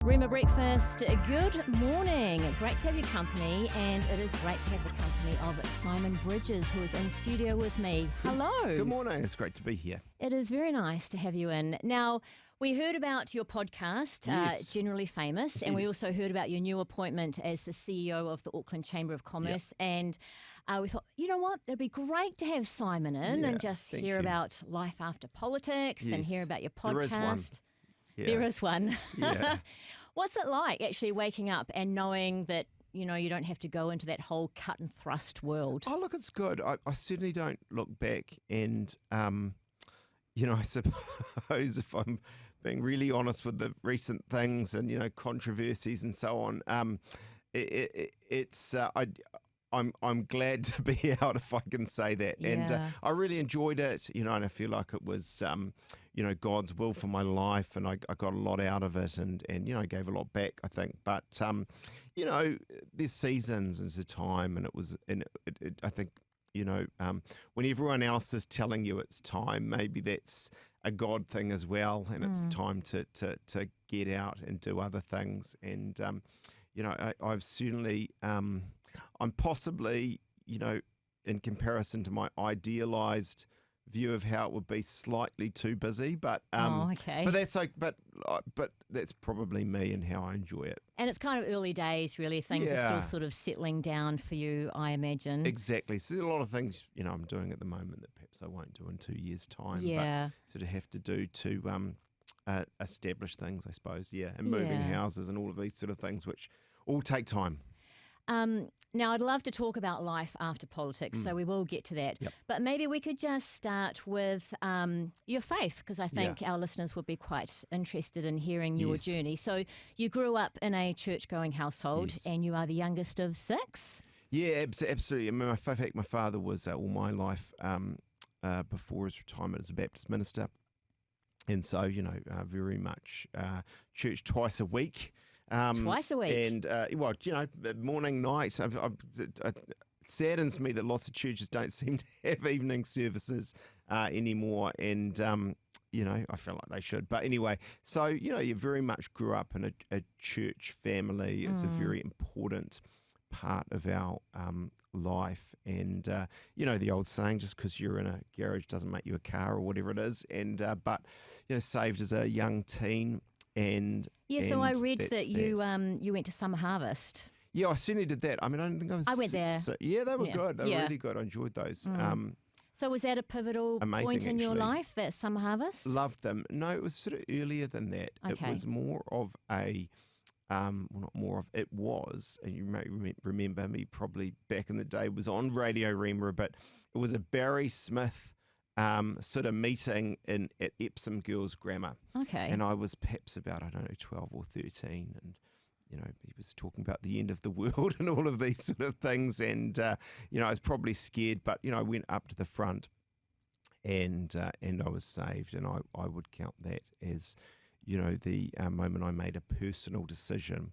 Rhema Breakfast, good morning. Great to have your company, and it is great to have the company of Simon Bridges, who is in studio with me. Hello. Good morning. It's great to be here. It is very nice to have you in. Now, we heard about your podcast, Yes. Generally Famous, and we Yes. also heard about your new appointment as the CEO of the Auckland Chamber of Commerce. And we thought, you know what, it'd be great to have Simon in and just thank hear you. about life after politics and Yes. hear about your podcast. There is one. Yeah. There is one. Yeah. What's it like actually waking up and knowing that, you know, you don't have to go into that whole cut and thrust world? Oh, look, it's good. I certainly don't look back and, I suppose if I'm being really honest with the recent things and, controversies and so on, I'm glad to be out, if I can say that. And Yeah. I really enjoyed it, and I feel like it was, God's will for my life, and I got a lot out of it, and I gave a lot back, I think. But, there's seasons, there's a time, and I think, when everyone else is telling you it's time, maybe that's a God thing as well, and it's time to get out and do other things. And, I've certainly... I'm possibly, in comparison to my idealized view of how it would be, slightly too busy, but okay. but that's like, but that's probably me and how I enjoy it. And it's kind of early days, really. Things are still Yeah. sort of settling down for you, I imagine. Exactly. So there's a lot of things, I'm doing at the moment that perhaps I won't do in 2 years' time. Yeah. But sort of have to do to establish things, I suppose. Yeah, and moving Yeah. houses and all of these sort of things, which all take time. Now, I'd love to talk about life after politics, so we will get to that. Yep. But maybe we could just start with your faith, because I think our listeners would be quite interested in hearing your Yes. journey. So you grew up in a church-going household, Yes. and you are the youngest of six? Yeah, absolutely. I mean, in fact, my father was all my life before his retirement as a Baptist minister. And so, very much church twice a week. Twice a week? And, morning, night. It saddens me that lots of churches don't seem to have evening services anymore. And, I feel like they should. But anyway, so, you very much grew up in a church family. It's a very important part of our life. And, the old saying, just because you're in a garage doesn't make you a car, or whatever it is. And, but, saved as a young teen. And So I and read that's that you went to Summer Harvest. Yeah, I certainly did that. I mean, I don't think I was... I went there. Yeah, they were Yeah. good. They were Yeah. really good. I enjoyed those. So was that a pivotal Amazing, point in your actually. life, that Summer Harvest? Loved them. No, it was sort of earlier than that. Okay. It was more of a... not more of... It was, and you may remember me probably back in the day, was on Radio Rhema, but it was a Barry Smith sort of meeting at Epsom Girls Grammar. Okay. And I was perhaps about, 12 or 13, and he was talking about the end of the world and all of these sort of things, and I was probably scared, but I went up to the front, and I was saved, and I would count that as the moment I made a personal decision,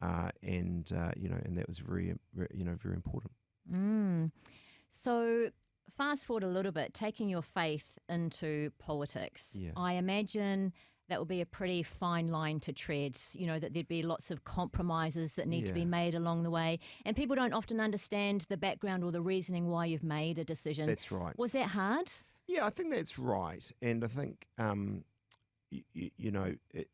and that was very important. So fast forward a little bit, taking your faith into politics. Yeah. I imagine that would be a pretty fine line to tread, that there'd be lots of compromises that need to be Yeah. made along the way. And people don't often understand the background or the reasoning why you've made a decision. That's right. Was that hard? Yeah, I think that's right, and I think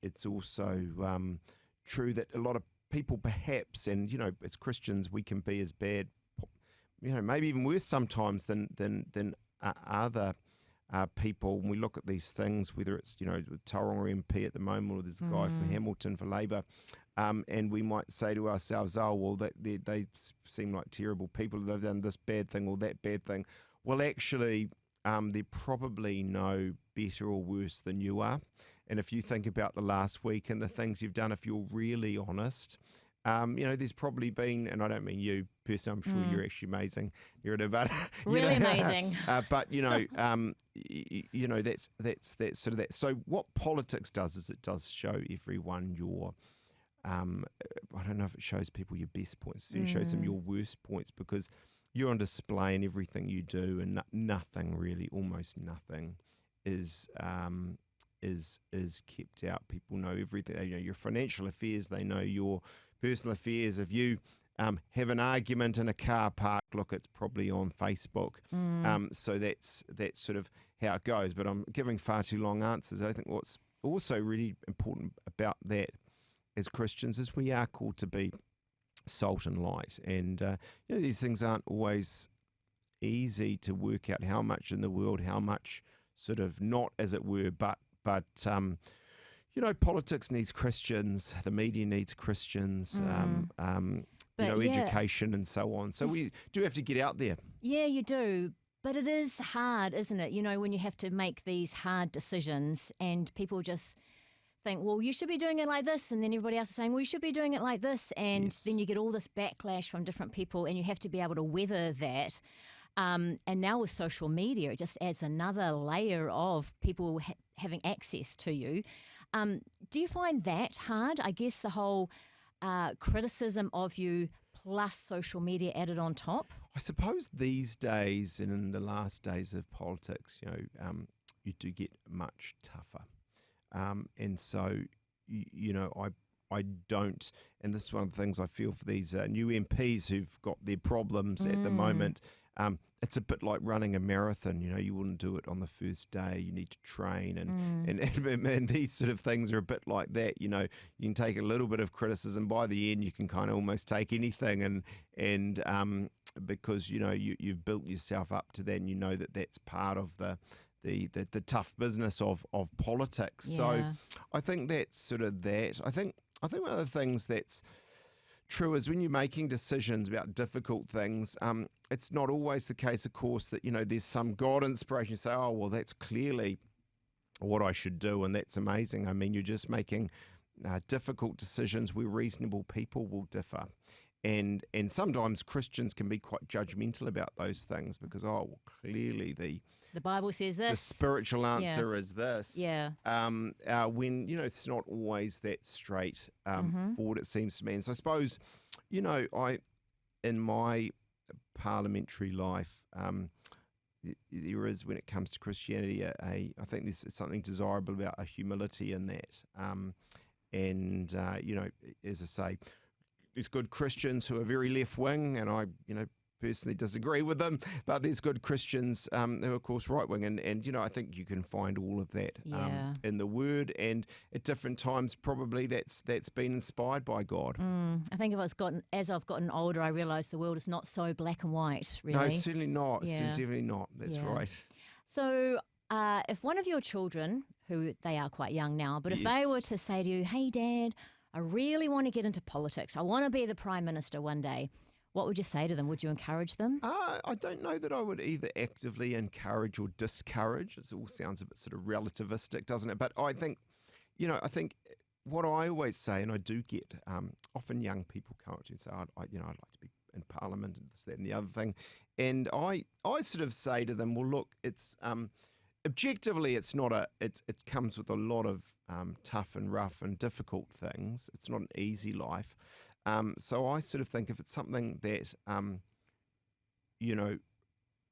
it's also true that a lot of people, perhaps, and as Christians, we can be as bad, maybe even worse sometimes than other people. When we look at these things, whether it's with Tauranga MP at the moment, or there's a guy from Hamilton for Labour, and we might say to ourselves, oh well, they seem like terrible people. They've done this bad thing or that bad thing. Well, actually, they're probably no better or worse than you are. And if you think about the last week and the things you've done, if you're really honest, there's probably been, and I don't mean you personally, I'm sure you're actually amazing, but Really amazing. But that's sort of that. So what politics does is it does show everyone your. I don't know if it shows people your best points. It shows them your worst points, because you're on display in everything you do, and nothing really, almost nothing, is is kept out. People know everything. They know your financial affairs. They know your personal affairs. If you have an argument in a car park, look, it's probably on Facebook. So that's sort of how it goes. But I'm giving far too long answers. I think what's also really important about that as Christians is we are called to be salt and light. And these things aren't always easy to work out how much in the world, how much sort of not, as it were, but politics needs Christians, the media needs Christians, education and so on. So we do have to get out there. Yeah, you do. But it is hard, isn't it? When you have to make these hard decisions and people just think, well, you should be doing it like this. And then everybody else is saying, well, you should be doing it like this. And then you get all this backlash from different people and you have to be able to weather that. And now with social media, it just adds another layer of people having access to you. Do you find that hard? I guess the whole criticism of you plus social media added on top? I suppose these days and in the last days of politics, you do get much tougher. And so, I don't, and this is one of the things I feel for these new MPs who've got their problems at the moment. It's a bit like running a marathon. You wouldn't do it on the first day. You need to train, and these sort of things are a bit like that. You can take a little bit of criticism. By the end, you can kind of almost take anything, and because you've built yourself up to that, and you know that that's part of the tough business of politics. Yeah. So I think that's sort of that. I think one of the things that's true is when you're making decisions about difficult things, it's not always the case, of course, that, there's some God inspiration. You say, oh, well, that's clearly what I should do, and that's amazing. I mean, you're just making difficult decisions where reasonable people will differ. And sometimes Christians can be quite judgmental about those things because, clearly the Bible says this. The spiritual answer is this. Yeah. When, it's not always that straight forward, it seems to me. And so I suppose, in my parliamentary life, there is, when it comes to Christianity, I think there's something desirable about a humility in that. As I say, there's good Christians who are very left-wing, and I, personally disagree with them, but there's good Christians who are, of course, right-wing, and I think you can find all of that in the Word, and at different times probably that's been inspired by God. I think as I've gotten older, I realised the world is not so black and white, really. No, certainly not. Yeah. Certainly not. That's right. So if one of your children, who they are quite young now, but if they were to say to you, hey, Dad, I really want to get into politics. I want to be the Prime Minister one day. What would you say to them? Would you encourage them? I don't know that I would either actively encourage or discourage. It all sounds a bit sort of relativistic, doesn't it? But I think, I think what I always say, and I do get often young people come up to me and say, I'd like to be in Parliament and this, that, and the other thing. And I sort of say to them, well, look, it's objectively, it's not it comes with a lot of tough and rough and difficult things. It's not an easy life. So I sort of think if it's something that,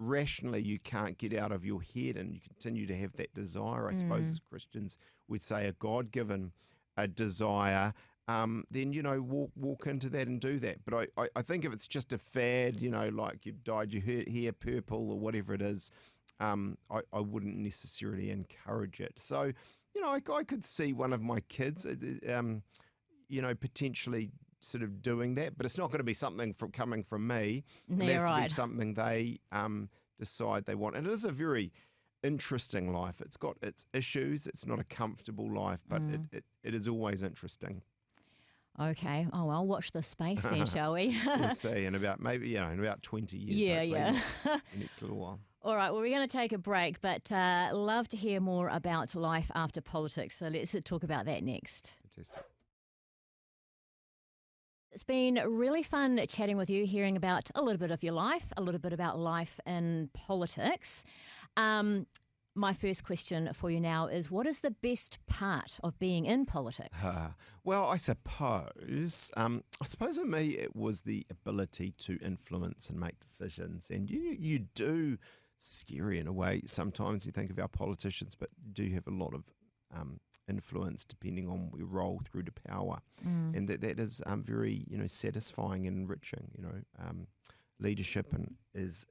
rationally you can't get out of your head and you continue to have that desire, I suppose as Christians we'd say a God-given desire, then, walk into that and do that. But I think if it's just a fad, like you've dyed your hair purple or whatever it is, I wouldn't necessarily encourage it. So, I could see one of my kids, potentially sort of doing that, but it's not going to be something coming from me. It'll have to be something they decide they want. And it is a very interesting life. It's got its issues. It's not a comfortable life, but it is always interesting. Okay. Oh, well, watch this space then, shall we? We'll see in about 20 years. Yeah. The next little while. All right, well, we're going to take a break, but love to hear more about life after politics. So let's talk about that next. Fantastic. It's been really fun chatting with you, hearing about a little bit of your life, a little bit about life in politics. My first question for you now is, what is the best part of being in politics? Well, I suppose for me it was the ability to influence and make decisions. And you do, scary in a way, sometimes you think of our politicians, but do have a lot of influence depending on your role through to power, and that is very satisfying and enriching. Leadership and is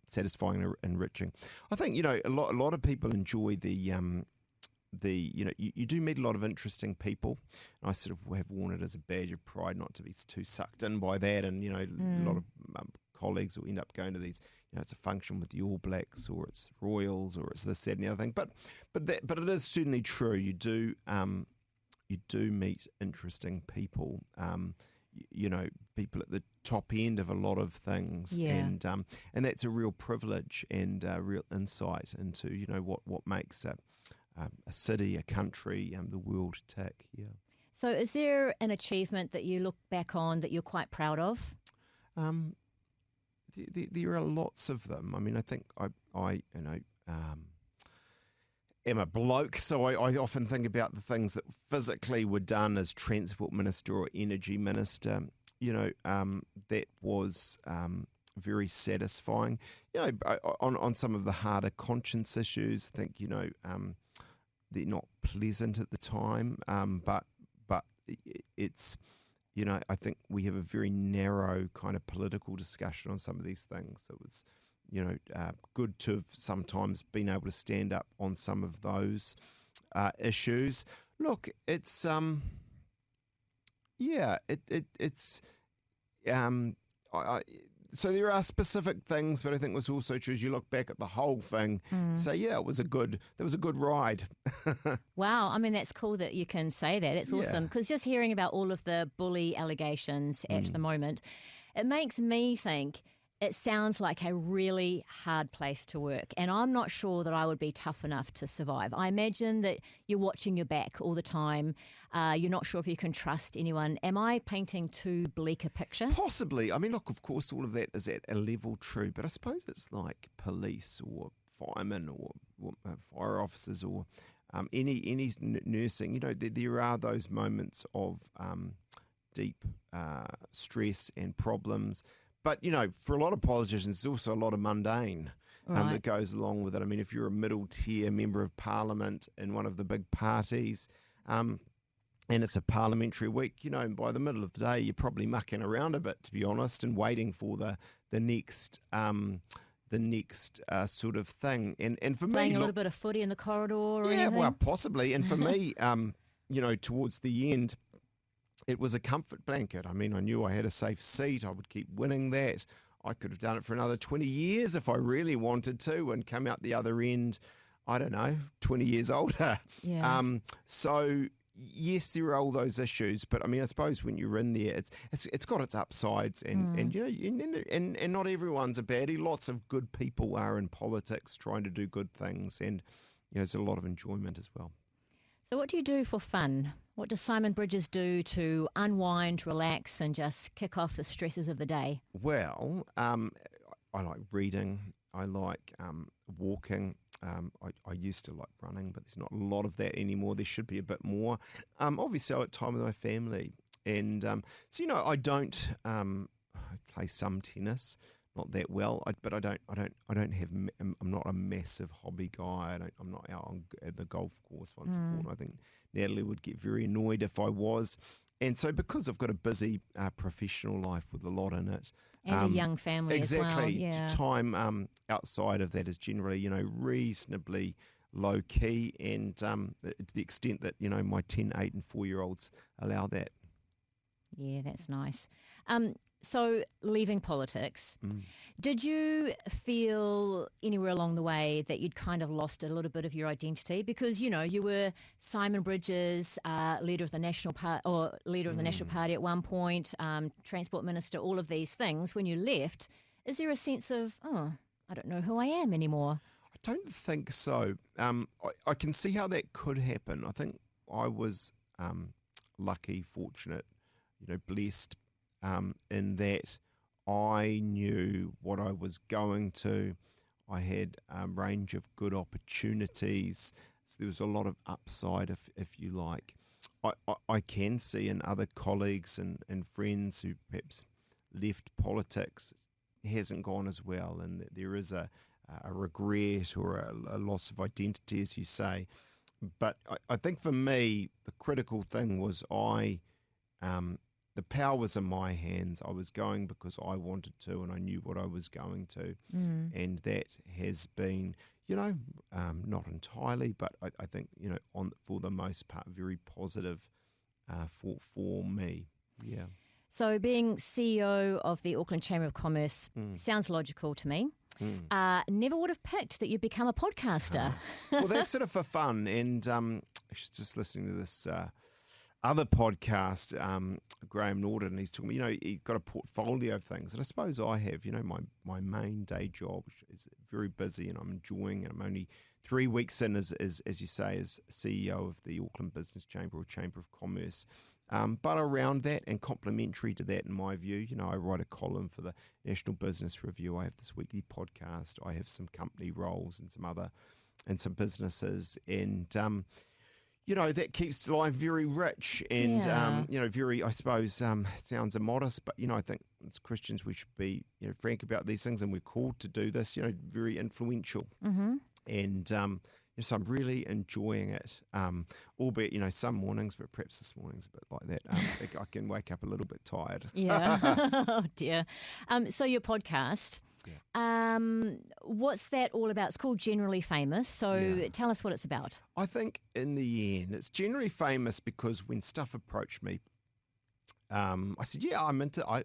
satisfying and enriching. I think a lot of people enjoy you do meet a lot of interesting people. And I sort of have worn it as a badge of pride not to be too sucked in by that. And a lot of colleagues will end up going to these. It's a function with the All Blacks, or it's Royals, or it's this, that, and the other thing. But it is certainly true. You do meet interesting people. People at the top end of a lot of things, and that's a real privilege and real insight into what makes a city, a country, the world tick. Yeah. So, is there an achievement that you look back on that you're quite proud of? There are lots of them. I mean, I think I am a bloke, so I often think about the things that physically were done as Transport Minister or Energy Minister. That was very satisfying. On some of the harder conscience issues, I think they're not pleasant at the time, but it's. I think we have a very narrow kind of political discussion on some of these things. It was, good to have sometimes been able to stand up on some of those issues. Look, it's so there are specific things, but I think what's also true is you look back at the whole thing, say, that was a good ride. Wow, I mean, that's cool that you can say that. It's awesome, because just hearing about all of the bully allegations at the moment, it makes me think it sounds like a really hard place to work, and I'm not sure that I would be tough enough to survive. I imagine that you're watching your back all the time. You're not sure if you can trust anyone. Am I painting too bleak a picture? Possibly. I mean, look, of course, all of that is at a level true, but I suppose it's like police or firemen or fire officers or any nursing. There are those moments of deep stress and problems. But, for a lot of politicians, there's also a lot of mundane that goes along with it. I mean, if you're a middle-tier member of parliament in one of the big parties, and it's a parliamentary week, by the middle of the day, you're probably mucking around a bit, to be honest, and waiting for the next sort of thing. And for Playing me, a little bit of footy in the corridor or anything? Well, possibly. And for me, towards the end, it was a comfort blanket. I mean, I knew I had a safe seat. I would keep winning that. I could have done it for another 20 years if I really wanted to and come out the other end, I don't know, 20 years older. Yeah. So, yes, there are all those issues. But, I mean, I suppose when you're in there, it's got its upsides. And not everyone's a baddie. Lots of good people are in politics trying to do good things. And, there's a lot of enjoyment as well. So what do you do for fun? What does Simon Bridges do to unwind, relax, and just kick off the stresses of the day? Well, I like reading. I like walking. I used to like running, but there's not a lot of that anymore. There should be a bit more. Obviously, I like time with my family. And so, I don't I play some tennis. Not that well, but I don't have. I'm not a massive hobby guy. I'm not out at the golf course once a fortnight. I think Natalie would get very annoyed if I was. And so, because I've got a busy professional life with a lot in it, and a young family as well. Exactly. Time outside of that is generally, reasonably low key, and to the extent that my 10, 8, and 4-year-olds allow that. Yeah, that's nice. So, leaving politics, did you feel anywhere along the way that you'd kind of lost a little bit of your identity? Because, you were Simon Bridges, leader of the National Party at one point, Transport Minister, all of these things. When you left, is there a sense of, I don't know who I am anymore? I don't think so. I can see how that could happen. I think I was lucky, fortunate, blessed, in that I knew what I was going to. I had a range of good opportunities. So there was a lot of upside, if you like. I can see in other colleagues and friends who perhaps left politics, it hasn't gone as well, and there is a regret or a loss of identity, as you say. But I think for me, the critical thing was the power was in my hands. I was going because I wanted to, and I knew what I was going to. And that has been, not entirely, but I think, for the most part, very positive for me. Yeah. So being CEO of the Auckland Chamber of Commerce sounds logical to me. Never would have picked that you'd become a podcaster. Well, that's sort of for fun. And I was just listening to this other podcast, Graham Norton, and he's talking, he's got a portfolio of things. And I suppose I have, my main day job, which is very busy and I'm enjoying it. I'm only 3 weeks in as you say, as CEO of the Auckland Business Chamber or Chamber of Commerce. But around that and complementary to that, in my view, I write a column for the National Business Review. I have this weekly podcast. I have some company roles and some businesses. And, that keeps life very rich and, very, I suppose, sounds immodest, but, I think as Christians we should be, frank about these things, and we're called to do this, very influential. And so I'm really enjoying it, albeit, some mornings, but perhaps this morning's a bit like that. I can wake up a little bit tired. Yeah. Oh, dear. So your podcast, what's that all about? It's called Generally Famous. So tell us what it's about. I think in the end, it's generally famous because when stuff approached me, I said,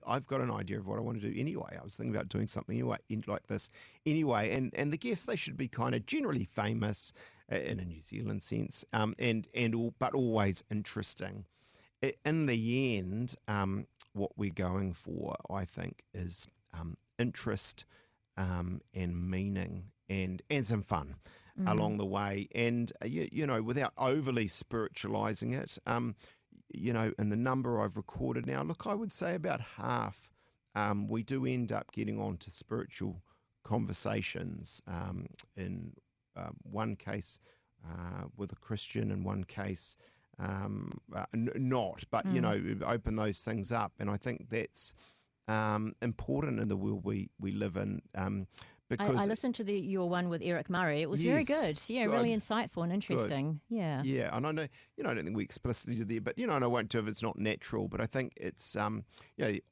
I've got an idea of what I want to do anyway. I was thinking about doing something anyway, like this anyway. And the guests, they should be kind of generally famous in a New Zealand sense, but always interesting. In the end, what we're going for, I think, is interest and meaning and some fun along the way. And, without overly spiritualizing it, and the number I've recorded now, look, I would say about half, we do end up getting onto spiritual conversations. In one case with a Christian, in one case not, but, open those things up. And I think that's important in the world we live in. Because I listened to your one with Eric Murray. It was very good. Yeah, really insightful and interesting. Good. Yeah. Yeah, and I know, I don't think we explicitly did there, but, and I won't do if it's not natural, but I think it's,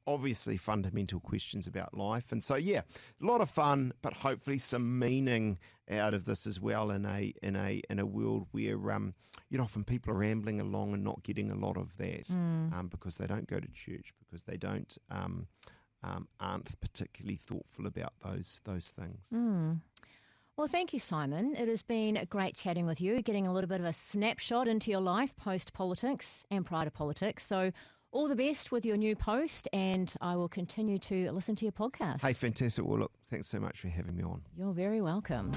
obviously fundamental questions about life. And so, a lot of fun, but hopefully some meaning out of this as well in a world where, often people are rambling along and not getting a lot of that because they don't go to church, because they don't, aren't particularly thoughtful about those things. Well, thank you, Simon. It has been great chatting with you, getting a little bit of a snapshot into your life post-politics and prior to politics. So all the best with your new post, and I will continue to listen to your podcast. Hey, fantastic. Well, look, thanks so much for having me on. You're very welcome.